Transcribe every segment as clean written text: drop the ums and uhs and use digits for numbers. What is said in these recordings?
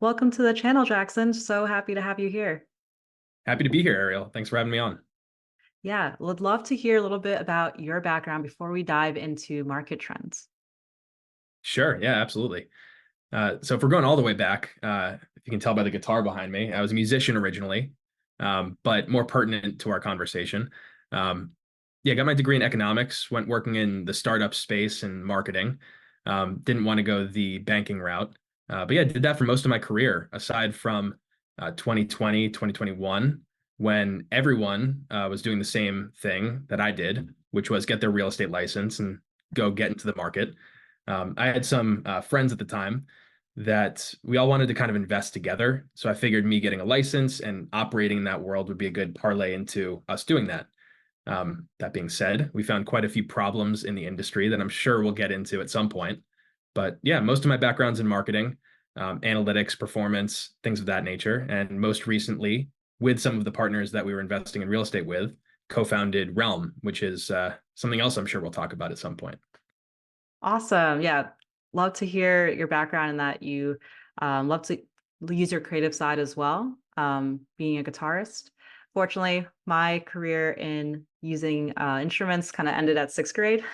Welcome to the channel, Jackson. So happy to have you here. Happy to be here, Ariel. Thanks for having me on. Yeah, would love to hear a little bit about your background before we dive into market trends. Sure. Yeah, absolutely. So if we're going all the way back, if you can tell by the guitar behind me, I was a musician originally, but more pertinent to our conversation. Um, yeah, got my degree in economics, went working in the startup space and marketing. Didn't want to go the banking route. But yeah, did that for most of my career, aside from 2020, 2021, when everyone was doing the same thing that I did, which was get their real estate license and go get into the market. I had some friends at the time that we all wanted to kind of invest together. So I figured me getting a license and operating in that world would be a good parlay into us doing that. That being said, we found quite a few problems in the industry that I'm sure we'll get into at some point. But yeah, most of my background's in marketing, analytics, performance, things of that nature. And most recently, with some of the partners that we were investing in real estate with, co-founded Realm, which is something else I'm sure we'll talk about at some point. Awesome. Yeah, love to hear your background and that you love to use your creative side as well, being a guitarist. Fortunately, my career in using instruments kind of ended at sixth grade,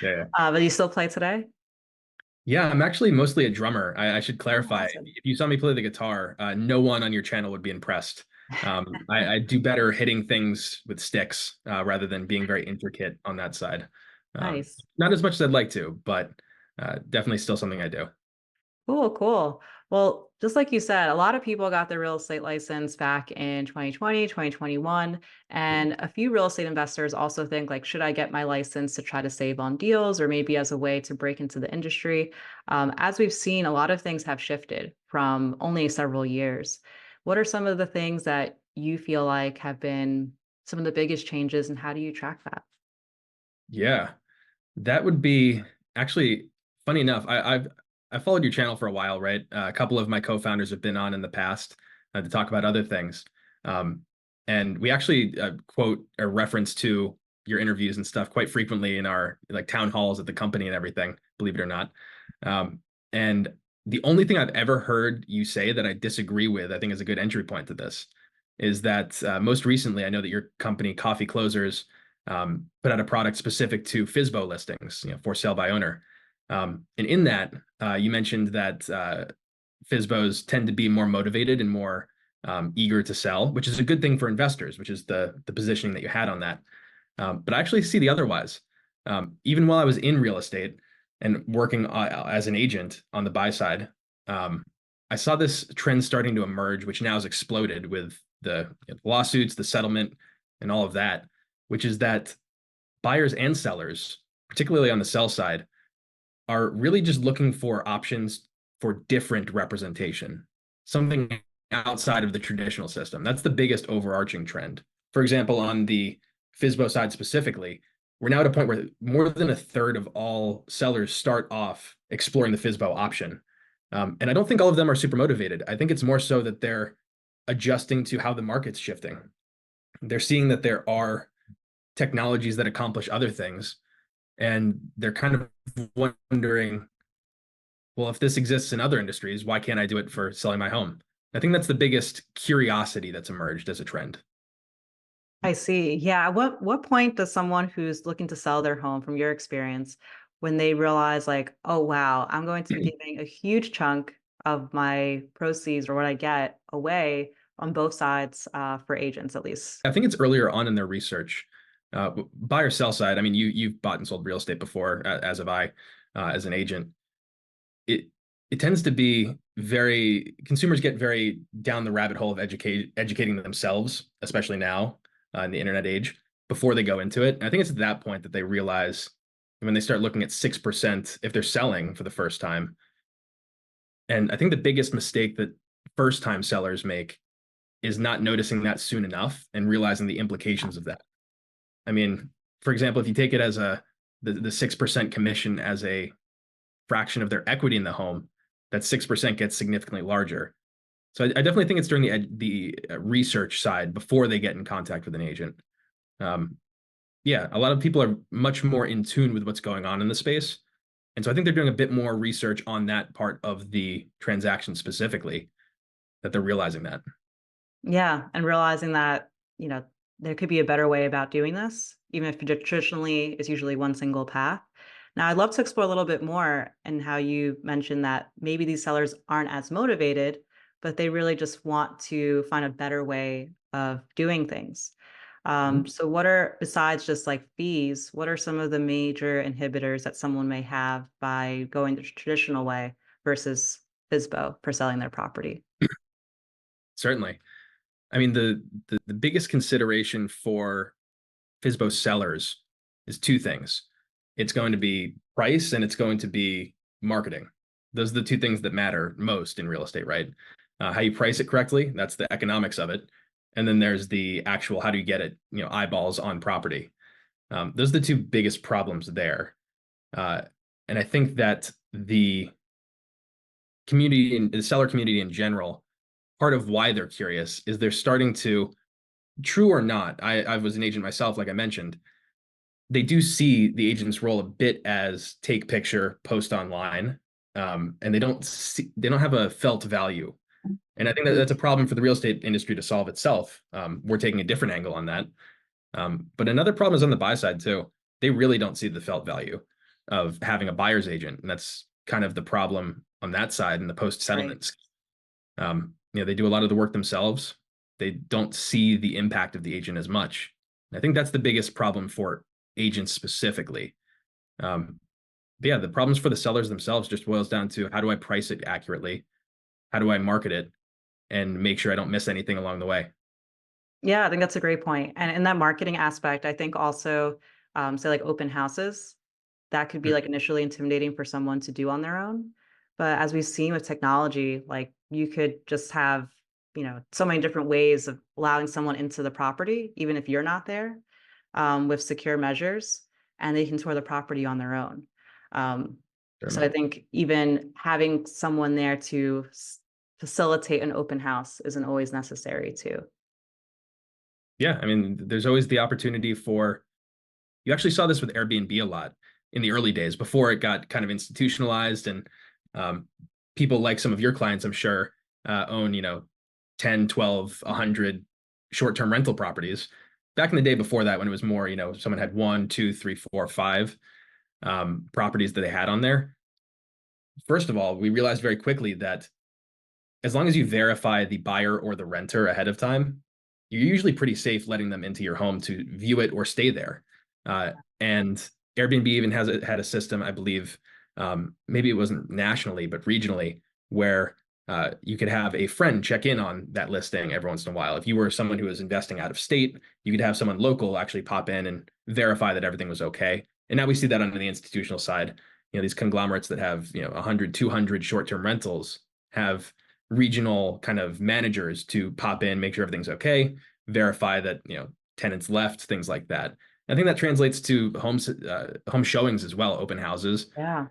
Yeah. but you still play today? Yeah, I'm actually mostly a drummer. I should Oh, clarify. awesome. If you saw me play the guitar, no one on your channel would be impressed. I do better hitting things with sticks rather than being very intricate on that side. Nice. Not as much as I'd like to, but definitely still something I do. Cool, cool. Well, just like you said, a lot of people got their real estate license back in 2020, 2021, and a few real estate investors also think like, should I get my license to try to save on deals or maybe as a way to break into the industry? As we've seen, a lot of things have shifted from only several years. What are some of the things that you feel like have been some of the biggest changes, and how do you track that? Yeah, that would be actually funny enough. I followed your channel for a while, right? A couple of my co-founders have been on in the past to talk about other things. Um, and we actually quote a reference to your interviews and stuff quite frequently in our like town halls at the company and everything, believe it or not. And the only thing I've ever heard you say that I disagree with, I think is a good entry point to this, is that most recently, I know that your company, Coffee Closers, put out a product specific to FSBO listings, for sale by owner. And in that, you mentioned that FSBOs tend to be more motivated and more eager to sell, which is a good thing for investors, which is the positioning that you had on that. But I actually see the otherwise. Even while I was in real estate and working as an agent on the buy side, I saw this trend starting to emerge, which now has exploded with the lawsuits, the settlement, and all of that, which is that buyers and sellers, particularly on the sell side, are really just looking for options for different representation, something outside of the traditional system. That's the biggest overarching trend. For example, on the FSBO side specifically, we're now at a point where more than a third of all sellers start off exploring the FSBO option. And I don't think all of them are super motivated. I think it's more so that they're adjusting to how the market's shifting. They're seeing that there are technologies that accomplish other things, and they're kind of wondering, well, if this exists in other industries, why can't I do it for selling my home? I think that's the biggest curiosity that's emerged as a trend. I see. Yeah. What point does someone who's looking to sell their home, from your experience, when they realize like, oh wow, I'm going to be giving a huge chunk of my proceeds or what I get away on both sides for agents at least? I think it's earlier on in their research. Buy or sell side, I mean, you've bought and sold real estate before, as have I, as an agent. It tends to be very, consumers get very down the rabbit hole of educating themselves, especially now in the internet age, before they go into it. And I think it's at that point that they realize when they start looking at 6% if they're selling for the first time. And I think the biggest mistake that first time sellers make is not noticing that soon enough and realizing the implications of that. I mean, for example, if you take it as the 6% commission as a fraction of their equity in the home, that 6% gets significantly larger. So I definitely think it's during the research side before they get in contact with an agent. Yeah, a lot of people are much more in tune with what's going on in the space, And so I think they're doing a bit more research on that part of the transaction specifically, that they're realizing that. Yeah, and realizing that, you know, there could be a better way about doing this, even if traditionally it's usually one single path. Now, I'd love to explore a little bit more and how you mentioned that maybe these sellers aren't as motivated, but they really just want to find a better way of doing things. Mhm. So what are, besides just like fees, what are some of the major inhibitors that someone may have by going the traditional way versus FSBO for selling their property? Certainly. I mean, the biggest consideration for FSBO sellers is two things. It's going to be price and it's going to be marketing. Those are the two things that matter most in real estate, right? How you price it correctly, that's the economics of it. And then there's the actual how do you get it, eyeballs on property. Those are the two biggest problems there. Uh, and I think that the community and the seller community in general, part of why they're curious is they're starting to, true or not, I was an agent myself, like I mentioned, they do see the agent's role a bit as take picture, post online, and they don't have a felt value. And I think that that's a problem for the real estate industry to solve itself. We're taking a different angle on that. But another problem is on the buy side too. They really don't see the felt value of having a buyer's agent, and that's kind of the problem on that side in the post Right. settlements. They do a lot of the work themselves. They don't see the impact of the agent as much. And I think that's the biggest problem for agents specifically. Um, but yeah, the problems for the sellers themselves just boils down to how do I price it accurately? How do I market it and make sure I don't miss anything along the way? Yeah, I think that's a great point. And in that marketing aspect, I think also, say like open houses, that could be like initially intimidating for someone to do on their own. But as we've seen with technology, like you could just have, so many different ways of allowing someone into the property, even if you're not there, with secure measures, and they can tour the property on their own. Um, so I Certainly. think even having someone there to facilitate an open house isn't always necessary too. Yeah, I mean, there's always the opportunity for, you actually saw this with Airbnb a lot in the early days before it got kind of institutionalized and um, people like some of your clients, I'm sure, own, 10, 12, 100 short-term rental properties. Back in the day before that, when it was more, someone had one, two, three, four, five properties that they had on there. First of all, we realized very quickly that as long as you verify the buyer or the renter ahead of time, you're usually pretty safe letting them into your home to view it or stay there. And Airbnb even had a system, I believe, maybe it wasn't nationally, but regionally, where you could have a friend check in on that listing every once in a while. If you were someone who was investing out of state, you could have someone local actually pop in and verify that everything was okay. And now we see that on the institutional side. These conglomerates that have 100, 200 short-term rentals have regional kind of managers to pop in, make sure everything's okay, verify that tenants left, things like that. I think that translates to home showings as well, open houses. Yeah.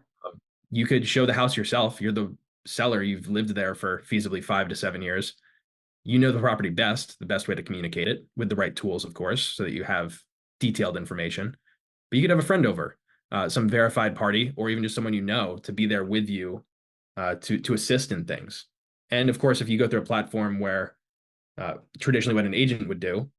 You could show the house yourself. You're the seller. You've lived there for feasibly 5 to 7 years. You know the property best, the best way to communicate it with the right tools, of course, so that you have detailed information. But you could have a friend over, some verified party, or even just someone to be there with you to assist in things. And of course, if you go through a platform where traditionally what an agent would do,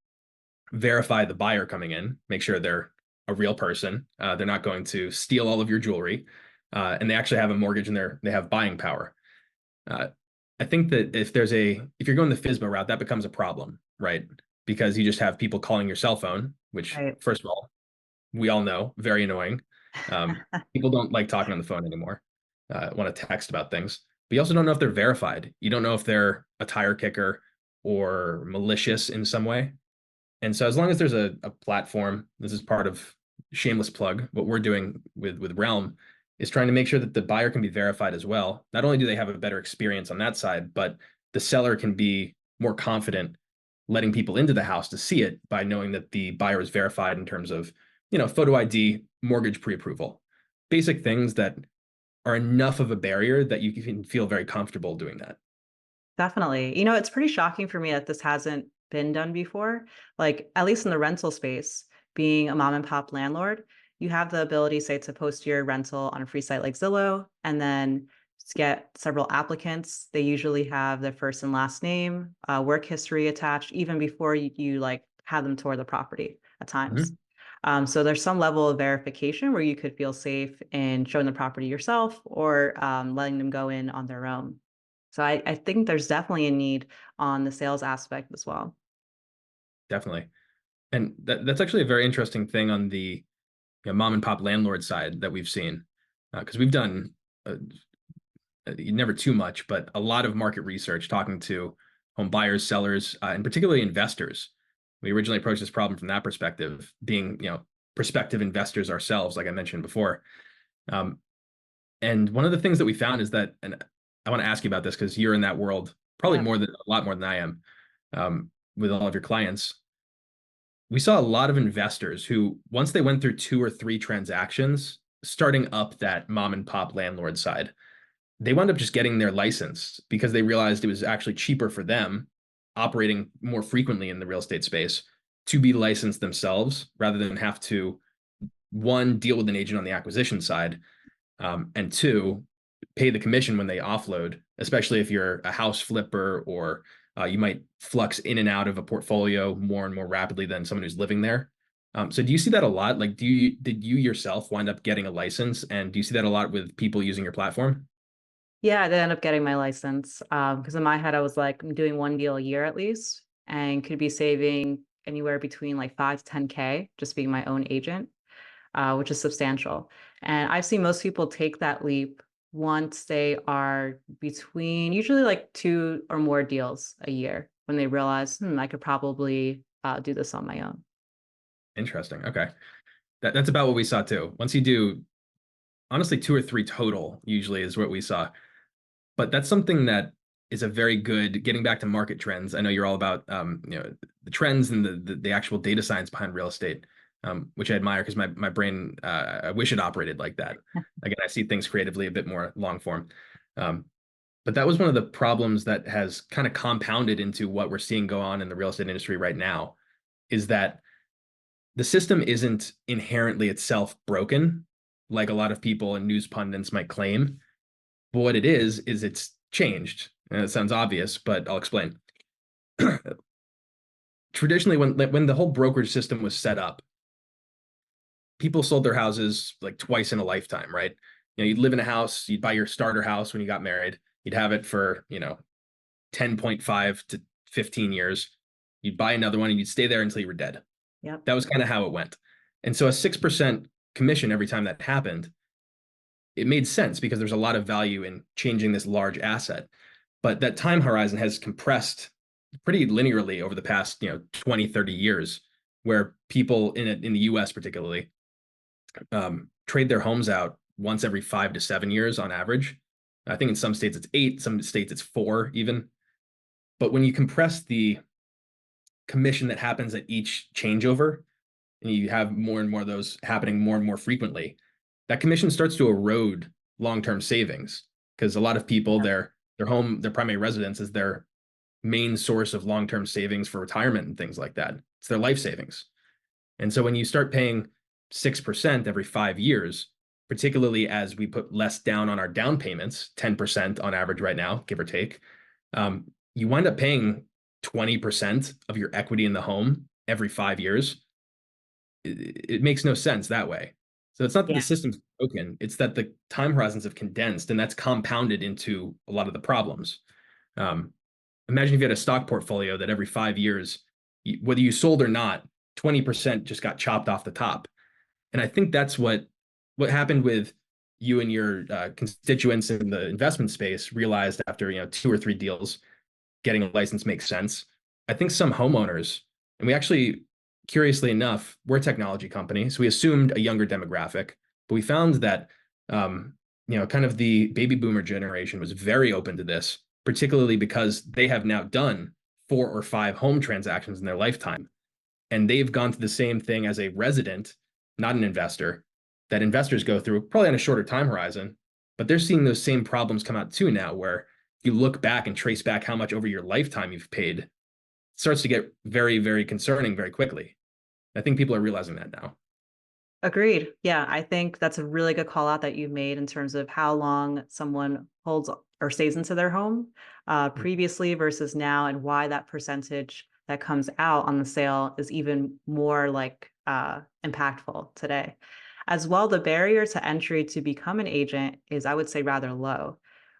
verify the buyer coming in, make sure they're a real person, they're not going to steal all of your jewelry, and they actually have a mortgage and they have buying power. Uh, I think that if you're going the FSBO route, that becomes a problem, right? Because you just have people calling your cell phone, which Right. first of all, we all know, very annoying. People don't like talking on the phone anymore. Want to text about things, but you also don't know if they're verified. You don't know if they're a tire kicker or malicious in some way. And so, as long as there's a platform, this is part of shameless plug. What we're doing with Realm is trying to make sure that the buyer can be verified as well. Not only do they have a better experience on that side, but the seller can be more confident letting people into the house to see it by knowing that the buyer is verified in terms of, photo ID, mortgage pre-approval, basic things that are enough of a barrier that you can feel very comfortable doing that. Definitely. It's pretty shocking for me that this hasn't been done before. Like, at least in the rental space, being a mom and pop landlord, you have the ability, say, to post your rental on a free site like Zillow, and then get several applicants. They usually have their first and last name, work history attached, even before you like have them tour the property at times. Mhm. So there's some level of verification where you could feel safe in showing the property yourself or letting them go in on their own. So I think there's definitely a need on the sales aspect as well. Definitely. And that's actually a very interesting thing on the mom and pop landlord side that we've seen, because we've done never too much, but a lot of market research talking to home buyers, sellers, and particularly investors. We originally approached this problem from that perspective, being prospective investors ourselves, like I mentioned before. Um, and one of the things that we found is that, and I want to ask you about this because you're in that world probably Yeah. a lot more than I am, with all of your clients. We saw a lot of investors who, once they went through 2 or 3 transactions, starting up that mom and pop landlord side, they wound up just getting their license because they realized it was actually cheaper for them operating more frequently in the real estate space to be licensed themselves rather than have to, one, deal with an agent on the acquisition side, and two, pay the commission when they offload, especially if you're a house flipper or you might flux in and out of a portfolio more and more rapidly than someone who's living there. So do you see that a lot? Like, did you yourself wind up getting a license, and do you see that a lot with people using your platform? Yeah, I did end up getting my license because in my head I was like, I'm doing one deal a year at least, and could be saving anywhere between like 5 to 10K just being my own agent, which is substantial. And I've seen most people take that leap once they are between usually like 2 or more deals a year when they realize, I could probably do this on my own. Interesting. Okay. That's about what we saw too. Once you do, honestly, 2 or 3 total usually is what we saw. But that's something that is a very good getting back to market trends. I know you're all about the trends and the actual data science behind real estate, which I admire because my brain I wish it operated like that. Again, I see things creatively a bit more long form. Um, but that was one of the problems that has kind of compounded into what we're seeing go on in the real estate industry right now, is that the system isn't inherently itself broken, like a lot of people and news pundits might claim. But what it is it's changed. And it sounds obvious, but I'll explain. Traditionally, when the whole brokerage system was set up, people sold their houses like twice in a lifetime, right? You'd live in a house, you'd buy your starter house when you got married, you'd have it for 10.5 to 15 years. You'd buy another one and you'd stay there until you were dead. Yep. That was kind of how it went. And so a 6% commission every time that happened, it made sense because there's a lot of value in changing this large asset. But that time horizon has compressed pretty linearly over the past 20, 30 years, where people in the US particularly trade their homes out once every 5 to 7 years on average. I think in some states it's 8, some states it's 4 even. But when you compress the commission that happens at each changeover, and you have more and more of those happening more and more frequently, that commission starts to erode long-term savings, because a lot of people, their primary residence is their main source of long-term savings for retirement and things like that. It's their life savings. And so when you start paying 6% every 5 years, particularly as we put less down on our down payments, 10% on average right now, give or take, you wind up paying 20% of your equity in the home every 5 years. It makes no sense that way. So it's not that the Yeah. system's broken, it's that the time horizons have condensed, and that's compounded into a lot of the problems. Um, Imagine if you had a stock portfolio that every 5 years, whether you sold or not, 20% just got chopped off the top. And I think that's what happened with you and your constituents in the investment space realized after 2 or 3 deals, getting a license makes sense. I think some homeowners, and we actually, curiously enough, we're a technology company, so we assumed a younger demographic, but we found that kind of the baby boomer generation was very open to this, particularly because they have now done 4 or 5 home transactions in their lifetime. And they've gone through the same thing as a resident, not an investor, that investors go through, probably on a shorter time horizon. But they're seeing those same problems come out too now, where you look back and trace back how much over your lifetime you've paid, it starts to get very, very concerning very quickly. I think people are realizing that now. Agreed. Yeah, I think that's a really good call out that you made in terms of how long someone holds or stays into their home previously versus now, and why that percentage that comes out on the sale is even more like impactful today. As well, the barrier to entry to become an agent is, I would say, rather low,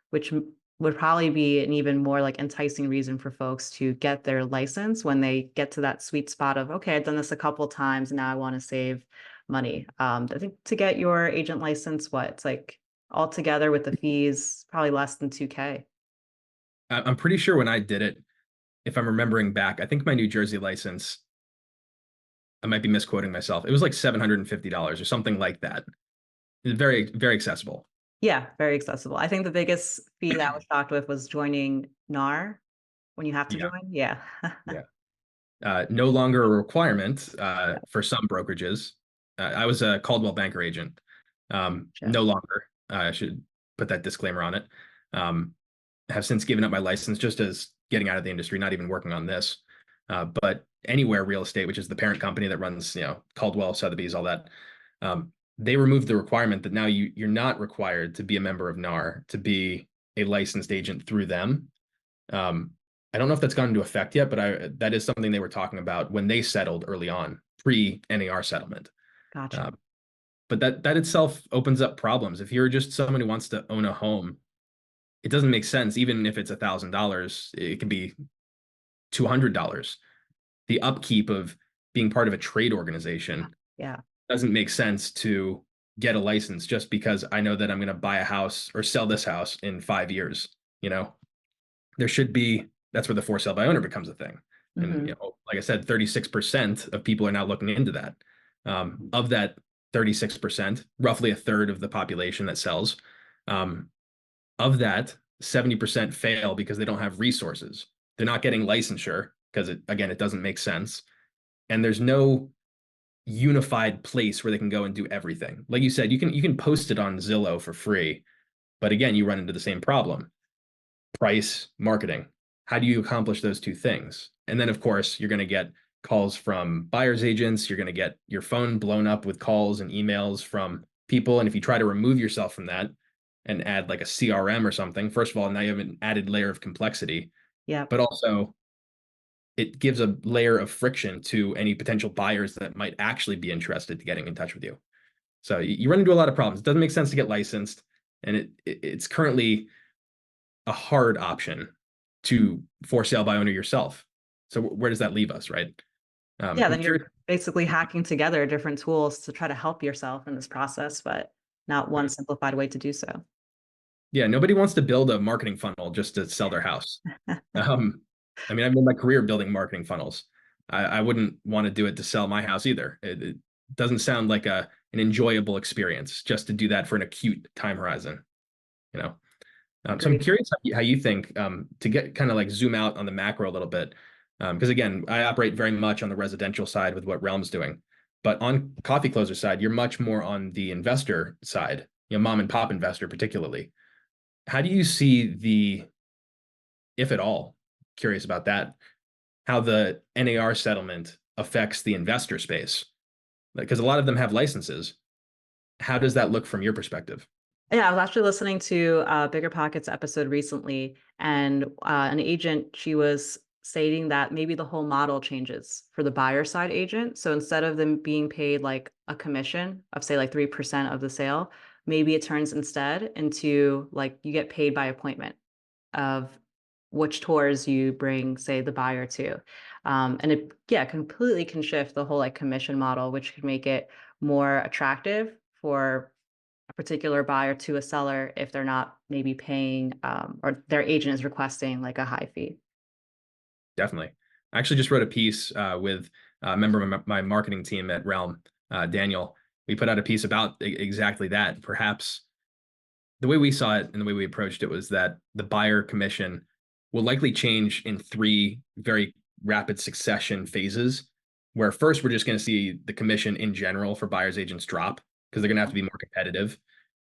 which would probably be an even more like enticing reason for folks to get their license when they get to that sweet spot of, okay, I've done this a couple times, and now I want to save money. I think to get your agent license, what it's like altogether with the fees, probably less than 2K. I'm pretty sure when I did it, if I'm remembering back, I think my New Jersey license, I might be misquoting myself. It was like $750 or something like that. It's very, very accessible. Yeah, very accessible. I think the biggest fee that I was shocked with was joining NAR when you have to Yeah, join. Yeah. yeah. No longer a requirement Yeah, for some brokerages. I was a Caldwell Banker agent. sure. No longer. I should put that disclaimer on it. Have since given up my license just as getting out of the industry, not even working on this. But Anywhere Real Estate, which is the parent company that runs, Caldwell, Sotheby's, all that, they removed the requirement that now you're not required to be a member of NAR to be a licensed agent through them. Um, I don't know if that's gone into effect yet, but that is something they were talking about when they settled early on, pre-NAR settlement. Gotcha. Um, but that itself opens up problems. If you're just someone who wants to own a home, it doesn't make sense. Even if it's $1,000, it can be $200. The upkeep of being part of a trade organization Yeah. doesn't make sense to get a license just because I know that I'm going to buy a house or sell this house in 5 years. You know, there should be, that's where the for sale by owner becomes a thing. And, Hmm. like I said, 36% of people are now looking into that. Of that 36%, roughly a third of the population that sells, um, of that, 70% fail because they don't have resources. They're not getting licensure because it doesn't make sense. And there's no unified place where they can go and do everything. Like you said, you can post it on Zillow for free, but again, you run into the same problem. Price, marketing. How do you accomplish those two things? And then of course, you're going to get calls from buyer's agents, you're going to get your phone blown up with calls and emails from people, and if you try to remove yourself from that and add like a CRM or something, first of all, now you have an added layer of complexity, Yeah. but also it gives a layer of friction to any potential buyers that might actually be interested to getting in touch with you. So you run into a lot of problems. It doesn't make sense to get licensed, and it's currently a hard option to for sale by owner yourself. So where does that leave us, right? Yeah. I'm Then curious. you're basically hacking together different tools to try to help yourself in this process, but not one simplified way to do so. Yeah, nobody wants to build a marketing funnel just to sell their house. Um, I mean, I've made my career building marketing funnels. I wouldn't want to do it to sell my house either. It doesn't sound like an enjoyable experience just to do that for an acute time horizon, you know? So I'm Agreed. curious how you think to get kind of like zoom out on the macro a little bit. Because again, I operate very much on the residential side with what Realm's doing. But on Coffee Closer side, you're much more on the investor side, mom and pop investor particularly. How do you see if at all, curious about that, how the NAR settlement affects the investor space? Because a lot of them have licenses. How does that look from your perspective? Yeah, I was actually listening to Bigger Pockets episode recently, and an agent, she was stating that maybe the whole model changes for the buyer side agent. So instead of them being paid like a commission of say like 3% of the sale, maybe it turns instead into like you get paid by appointment of which tours you bring, say, the buyer to. And it, yeah, completely can shift the whole like commission model, which could make it more attractive for a particular buyer to a seller if they're not maybe paying or their agent is requesting like a high fee. Definitely. I actually just wrote a piece with a member of my marketing team at Realm, Daniel. We put out a piece about exactly that. Perhaps the way we saw it and the way we approached it was that the buyer commission will likely change in three very rapid succession phases, where first we're just going to see the commission in general for buyers agents drop because they're going to have to be more competitive.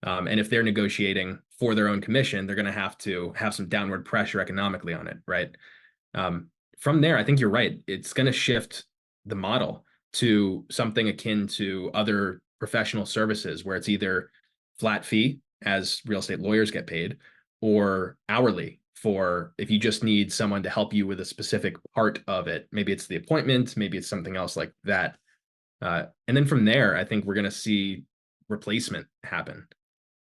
And if they're negotiating for their own commission, they're going to have some downward pressure economically on it, right? Um, from there, I think you're right. It's going to shift the model to something akin to other professional services where it's either flat fee, as real estate lawyers get paid, or hourly for if you just need someone to help you with a specific part of it. Maybe it's the appointment, maybe it's something else like that. And then from there, I think we're going to see replacement happen.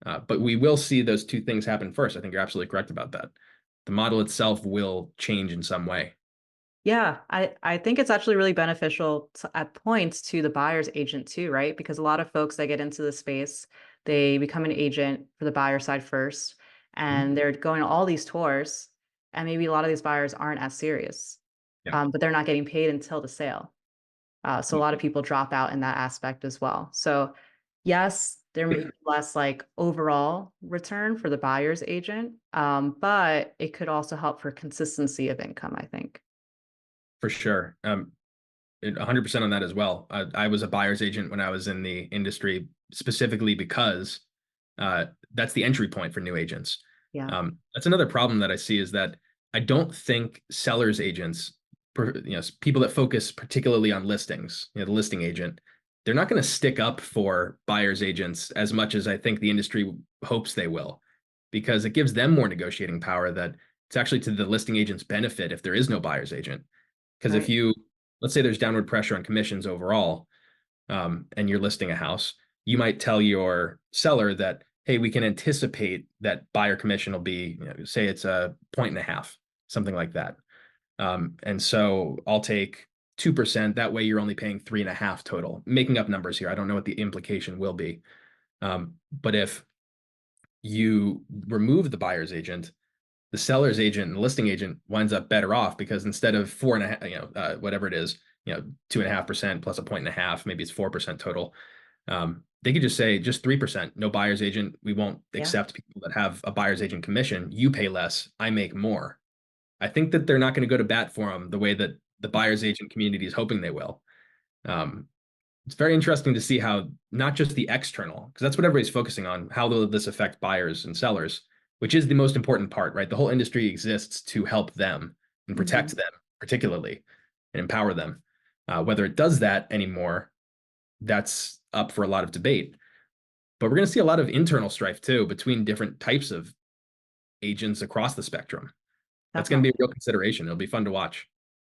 But we will see those two things happen first. I think you're absolutely correct about that. The model itself will change in some way. Yeah, I think it's actually really beneficial at points to the buyer's agent too, right? Because a lot of folks that get into the space, they become an agent for the buyer side first, Mhm. and they're going to all these tours, and maybe a lot of these buyers aren't as serious, Yeah. but they're not getting paid until the sale. So a lot of people drop out in that aspect as well. So yes, there may be less like overall return for the buyer's agent, but it could also help for consistency of income, I think. For sure. 100% on that as well. I was a buyer's agent when I was in the industry, specifically because that's the entry point for new agents. Yeah. That's another problem that I see is that I don't think sellers agents, people that focus particularly on listings, the listing agent, they're not going to stick up for buyer's agents as much as I think the industry hopes they will, because it gives them more negotiating power that it's actually to the listing agent's benefit if there is no buyer's agent. Because if Right. you, let's say there's downward pressure on commissions overall, and you're listing a house, you might tell your seller that, hey, we can anticipate that buyer commission will be, say it's a point and a half, something like that. And so I'll take 2%. That way you're only paying 3.5 total. Making up numbers here. I don't know what the implication will be. But if you remove the buyer's agent, the seller's agent and the listing agent winds up better off because instead of 4.5, whatever it is, 2.5% plus a point and a half, maybe it's 4% total. They could just say just 3%, no buyer's agent. We won't Yeah. accept people that have a buyer's agent commission. You pay less, I make more. I think that they're not going to go to bat for them the way that the buyer's agent community is hoping they will. Um, it's very interesting to see how not just the external, because that's what everybody's focusing on, how will this affect buyers and sellers, which is the most important part, right? The whole industry exists to help them and Mhm. protect them, particularly, and empower them. Whether it does that anymore, that's up for a lot of debate. But we're going to see a lot of internal strife too between different types of agents across the spectrum. That's going to be a Definitely. real consideration. It'll be fun to watch.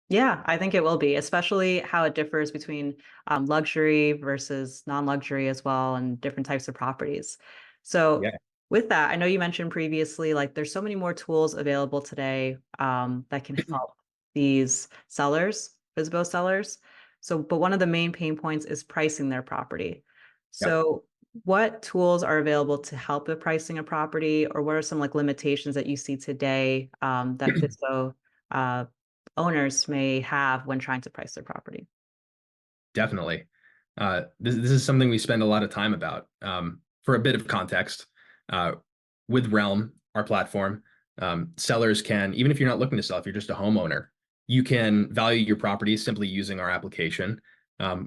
Yeah, I think it will be, especially how it differs between luxury versus non-luxury as well, and different types of properties. So, Yeah. with that, I know you mentioned previously, like there's so many more tools available today that can help these sellers, FSBO sellers. So, but one of the main pain points is pricing their property. Yeah. So, what tools are available to help with pricing a property, or what are some like limitations that you see today that FSBO owners may have when trying to price their property? Definitely. This is something we spend a lot of time about. For a bit of context, uh, with Realm, our platform, sellers can, even if you're not looking to sell, if you're just a homeowner, you can value your property simply using our application.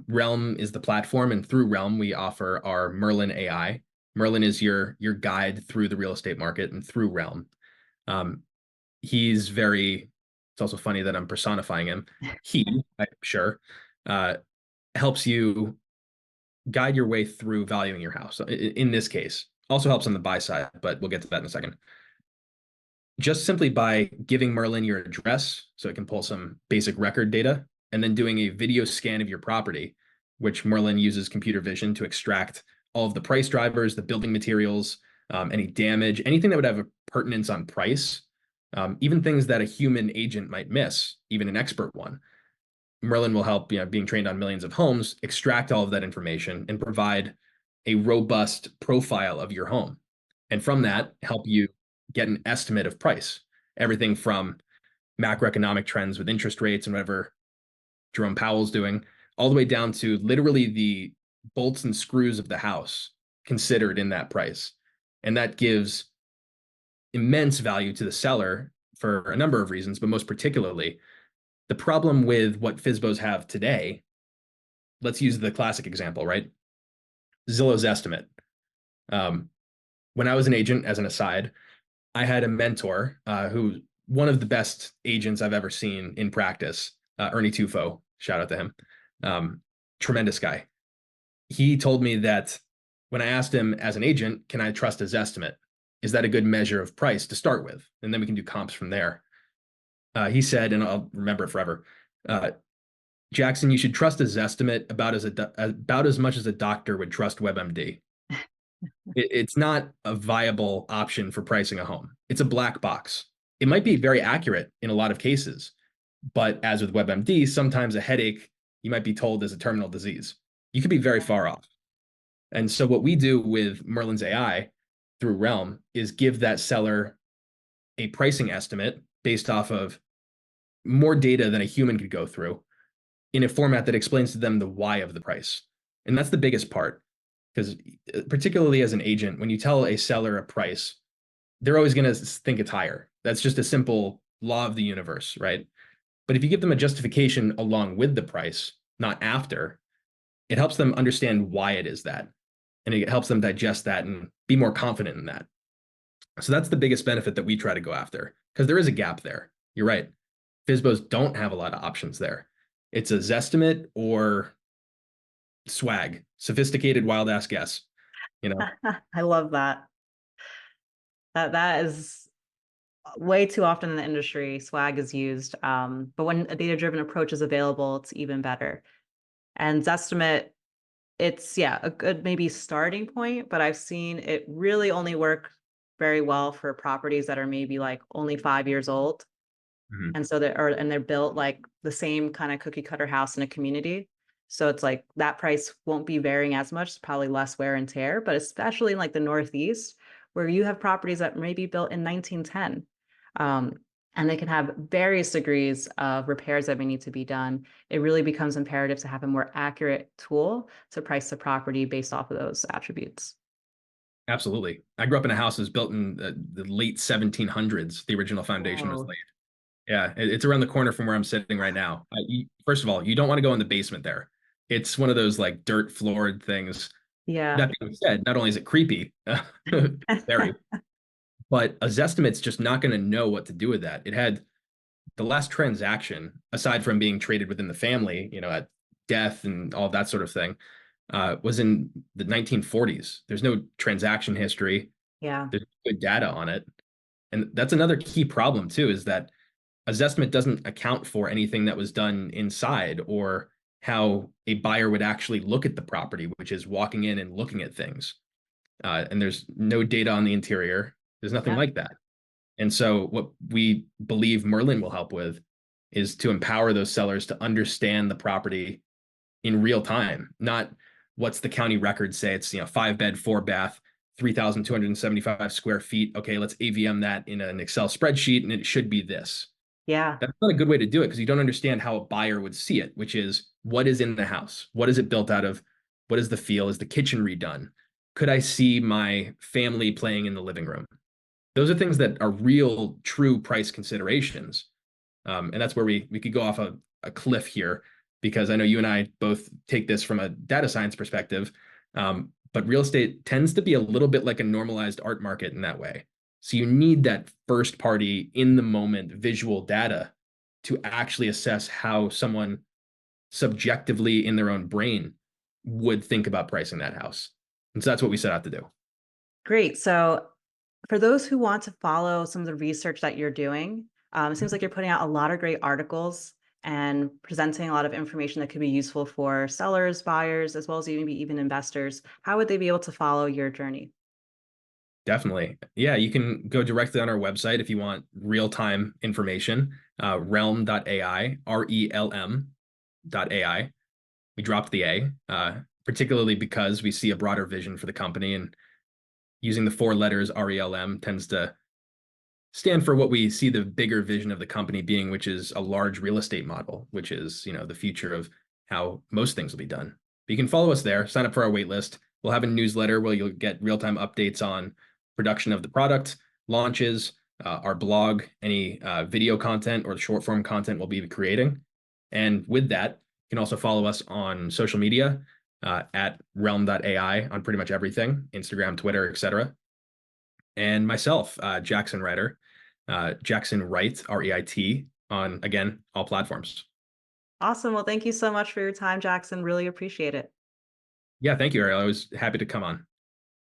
Realm is the platform, and through Realm, we offer our Merlin AI. Merlin is your guide through the real estate market and through Realm. Um, he's very, it's also funny that I'm personifying him. I'm sure, uh, helps you guide your way through valuing your house. In this case, also helps on the buy side, but we'll get to that in a second. Just simply by giving Merlin your address so it can pull some basic record data and then doing a video scan of your property, which Merlin uses computer vision to extract all of the price drivers, the building materials, any damage, anything that would have a pertinence on price, even things that a human agent might miss, even an expert one. Merlin will help, being trained on millions of homes, extract all of that information and provide a robust profile of your home. And from that, help you get an estimate of price. Everything from macroeconomic trends with interest rates and whatever Jerome Powell's doing, all the way down to literally the bolts and screws of the house considered in that price. And that gives immense value to the seller for a number of reasons, but most particularly, the problem with what FSBOs have today, let's use the classic example, right? Zillow's estimate. Um, when I was an agent, as an aside, I had a mentor who one of the best agents I've ever seen in practice, Ernie Tufo, shout out to him. Um, Tremendous guy. he told me that when I asked him as an agent, can I trust his estimate? Is that a good measure of price to start with? And then we can do comps from there. He said, and I'll remember it forever, uh, Jackson, you should trust his estimate about as much as a doctor would trust WebMD. It's not a viable option for pricing a home. It's a black box. It might be very accurate in a lot of cases, but as with WebMD, sometimes a headache you might be told is a terminal disease. You could be very far off. And so what we do with Merlin's AI through Realm is give that seller a pricing estimate based off of more data than a human could go through in a format that explains to them the why of the price. And that's the biggest part, because particularly as an agent, when you tell a seller a price, they're always going to think it's higher. That's just a simple law of the universe, right? But if you give them a justification along with the price, not after, it helps them understand why it is that. And it helps them digest that and be more confident in that. So that's the biggest benefit that we try to go after, because there is a gap there. You're right. FSBOs don't have a lot of options there. It's a Zestimate or swag, sophisticated wild ass guess, you know? I love that. That is way too often in the industry, swag is used. But when a data-driven approach is available, it's even better. And Zestimate, it's yeah, a good maybe starting point, but I've seen it really only work very well for properties that are maybe like only 5 years old. Mhm. And so they're built like the same kind of cookie cutter house in a community. So it's like that price won't be varying as much, it's probably less wear and tear, but especially in like the Northeast, where you have properties that may be built in 1910. Um, and they can have various degrees of repairs that may need to be done. It really becomes imperative to have a more accurate tool to price the property based off of those attributes. Absolutely. I grew up in a house that was built in the late 1700s. The original foundation was Whoa. laid. Yeah, it's around the corner from where I'm sitting right now. First of all, you don't want to go in the basement there. It's one of those like dirt floored things. Yeah. That being said, not only is it creepy, very, but a Zestimate's just not going to know what to do with that. It had the last transaction, aside from being traded within the family, at death and all that sort of thing, was in the 1940s. There's no transaction history. Yeah. There's good data on it. And that's another key problem too, is that a Zestimate doesn't account for anything that was done inside or how a buyer would actually look at the property, which is walking in and looking at things. And there's no data on the interior. There's nothing Yeah. like that. And so what we believe Merlin will help with is to empower those sellers to understand the property in real time, not what's the county record say. It's 5 bed, 4 bath, 3,275 square feet. Okay, let's AVM that in an Excel spreadsheet, and it should be this. Yeah. That's not a good way to do it because you don't understand how a buyer would see it, which is what is in the house? What is it built out of? What is the feel? Is the kitchen redone? Could I see my family playing in the living room? Those are things that are real, true price considerations. And that's where we could go off a cliff here because I know you and I both take this from a data science perspective. But real estate tends to be a little bit like a normalized art market in that way. So you need that first party in the moment visual data to actually assess how someone subjectively in their own brain would think about pricing that house. And so that's what we set out to do. Great. So for those who want to follow some of the research that you're doing, it seems like you're putting out a lot of great articles and presenting a lot of information that could be useful for sellers, buyers, as well as maybe even investors. How would they be able to follow your journey? Definitely. Yeah, you can go directly on our website if you want real-time information, realm.ai, RELM.ai. We dropped the A, particularly because we see a broader vision for the company, and using the 4 letters RELM tends to stand for what we see the bigger vision of the company being, which is a large real estate model, which is, the future of how most things will be done. But you can follow us there, sign up for our wait list. We'll have a newsletter where you'll get real-time updates on production of the product, launches, our blog, any video content or short form content we'll be creating. And with that, you can also follow us on social media at realm.ai on pretty much everything, Instagram, Twitter, etc. And myself, Jackson Writer, Jackson Wright, REIT, on, again, all platforms. Awesome. Well, thank you so much for your time, Jackson. Really appreciate it. Yeah, thank you, Ariel. I was happy to come on.